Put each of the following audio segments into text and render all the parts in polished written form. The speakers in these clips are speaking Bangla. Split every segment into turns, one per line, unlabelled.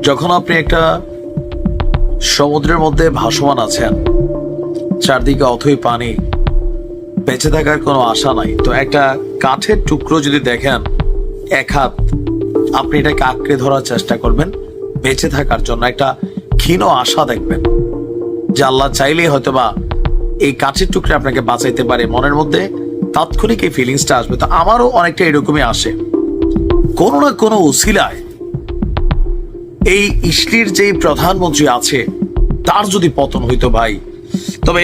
যখন আপনি একটা সমুদ্রের মধ্যে ভাসমান আছেন, চারদিকে অথই পানি, বেঁচে থাকার কোনো আশা নাই, তো একটা কাঠের টুকরো যদি দেখেন এক হাত, আপনি এটাকে আঁকড়ে ধরার চেষ্টা করবেন বেঁচে থাকার জন্য। একটা ক্ষীণ আশা দেখবেন যে আল্লাহ চাইলেই হয়তোবা এই কাঠের টুকরে আপনাকে বাঁচাইতে পারে। মনের মধ্যে তাৎক্ষণিক এই ফিলিংসটা আসবে। তো আমারও অনেকটা এরকমই আসে, কোনো না কোনো উসিলায় এই ইসলির যে প্রধানমন্ত্রী আছে তার যদি পতন হইতো ভাই, তবে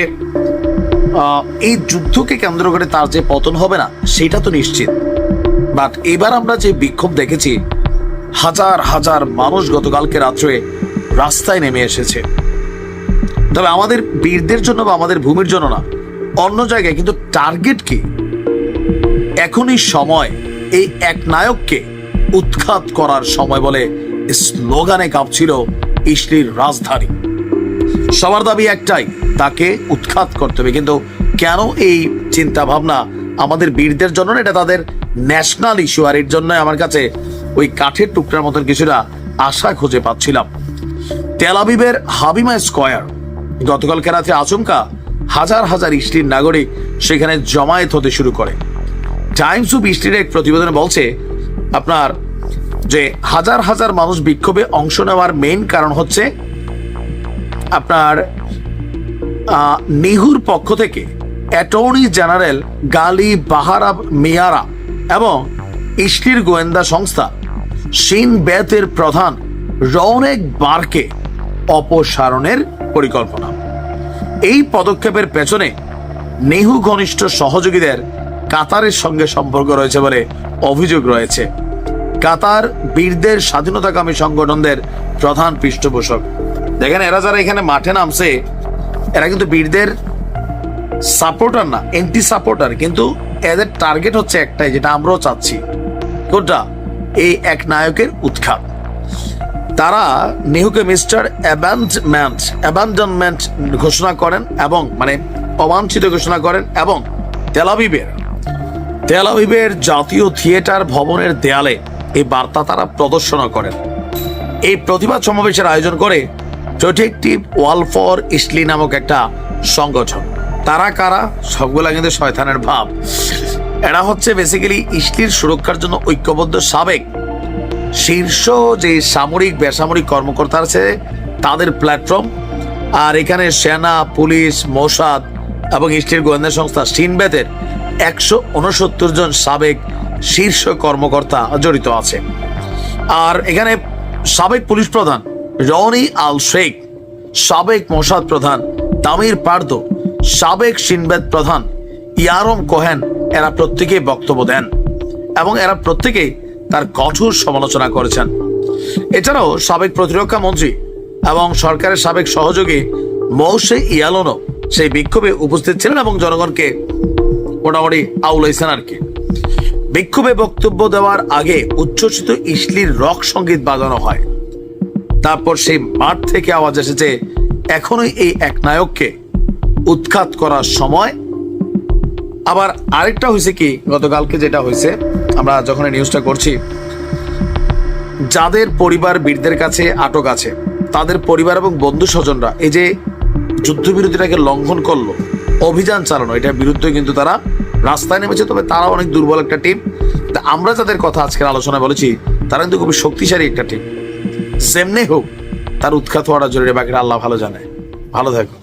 এই যুদ্ধকে কেন্দ্র করে তার যে পতন হবে না সেটা তো নিশ্চিত। বাট এবার আমরা যে বিক্ষোভ দেখেছি, হাজার হাজার মানুষ গতকালকে রাত্রে রাস্তায় নেমে এসেছে, তবে আমাদের বীরদের জন্য বা আমাদের ভূমির জন্য না, অন্য জায়গায়। কিন্তু টার্গেট কি? এখনই সময় এই এক নায়ককে উৎখাত করার সময় বলে স্লোগানে কাঁপছিল ইসলির রাজধানী। সবার দাবি একটাই, তাকে উৎখাত করতে হবে। কিন্তু কেন এই চিন্তা ভাবনা? আমাদের বীরদের জন্য, এটা তাদের ন্যাশনাল ইস্যু। আর এর জন্য আমার কাছে ওই কাঠের টুকরার মতন কিছুটা আশা খুঁজে পাচ্ছিলাম। তেল আবিবের হাবিমা স্কয়ার গতকালকে রাতে আচমকা হাজার হাজার ইসলির নাগরিক সেখানে জমায়েত হতে শুরু করে। টাইমস অফ ইসলির এক প্রতিবেদনে বলছে আপনার যে হাজার হাজার মানুষ বিক্ষোভে অংশ নেওয়ার মেইন কারণ হচ্ছে আপনার নেহুর পক্ষ থেকে অ্যাটর্নি জেনারেল গালি বাহারা মিয়ারা এবং ইসলির গোয়েন্দা সংস্থা শিন বেতের প্রধান রৌনেক বারকে অপসারণের পরিকল্পনা। এই পদক্ষেপের পেছনে নেহু ঘনিষ্ঠ সহযোগীদের কাতারের সঙ্গে সম্পর্ক রয়েছে বলে অভিযোগ রয়েছে। কাতার বীরদের স্বাধীনতাকামী সংগঠনদের প্রধান পৃষ্ঠপোষক। দেখেন, এরা যারা এখানে মাঠে নামছে এরা কিন্তু বীরদের সাপোর্টার না, এন্টি সাপোর্টার। কিন্তু এদের টার্গেট হচ্ছে একটাই, যেটা আমরাও চাচ্ছি, কোনটা? এই এক নায়কের উৎখাত। তারা নেহুকে মিস্টার অ্যাবান্ডনমেন্ট ঘোষণা করেন এবং মানে অবাঞ্ছিত ঘোষণা করেন এবং তেল আবিবের জাতীয় থিয়েটার ভবনের দেয়ালে এই বার্তা তারা প্রদর্শন করেন। এই প্রতিবাদ সমাবেশের আয়োজন করে প্রোটেক্টিভ ওয়াল ফর ইসলি নামক একটা সংগঠন। তারা কারা? সবগুলা কিন্তু শয়তানের ভাব। এরা হচ্ছে বেসিক্যালি ইসলির সুরক্ষার জন্য ঐক্যবদ্ধ সাবেক শীর্ষ যে সামরিক বেসামরিক কর্মকর্তা আছে তাদের প্ল্যাটফর্ম। আর এখানে সেনা, পুলিশ, মোসাদ এবং ইসলির গোয়েন্দা সংস্থা শিন বেতের 169 জন সাবেক শীর্ষ কর্মকর্তা জড়িত আছে। আর এখানে সাবেক পুলিশ প্রধান রনি আল শেখ, সাবেক মোসাদ প্রধান তামির পার্দো, সাবেক শিনবেদ প্রধান ইয়ারম কোহেন, এরা প্রত্যেকেই বক্তব্য দেন এবং এরা প্রত্যেকেই তার কঠোর সমালোচনা করেছেন। এছাড়াও সাবেক প্রতিরক্ষা মন্ত্রী এবং সরকারের সাবেক সহযোগী মৌসে ইয়ালোনো সেই বিক্ষোভে উপস্থিত ছিলেন এবং জনগণকে মোটামুটি আউলাইছেন আর কি। বিক্ষোভে বক্তব্য দেওয়ার আগে উচ্ছ্বসিত ইসলির রক সঙ্গীত বাজানো হয়। তারপর সেই মাঠ থেকে আওয়াজ এসেছে, এখনই এই এক নায়ককে উৎখাত করার সময়। আবার আরেকটা হয়েছে কি, গতকালকে যেটা হয়েছে, আমরা যখন নিউজটা করছি, যাদের পরিবার বীরদের কাছে আটক আছে তাদের পরিবার এবং বন্ধু স্বজনরা এই যে যুদ্ধবিরতিটাকে লঙ্ঘন করলো, অভিযান চালানো, এটার বিরুদ্ধে কিন্তু তারা রাস্তায় নেমেছে। তবে তারা অনেক দুর্বল একটা টিম। তা আমরা যাদের কথা আজকের আলোচনায় বলেছি তারা কিন্তু খুবই শক্তিশালী একটা টিম। সেমনে হোক, তার উৎখাত হওয়াটা জরুরি, বাকিটা আল্লাহ ভালো জানে। ভালো থাকো।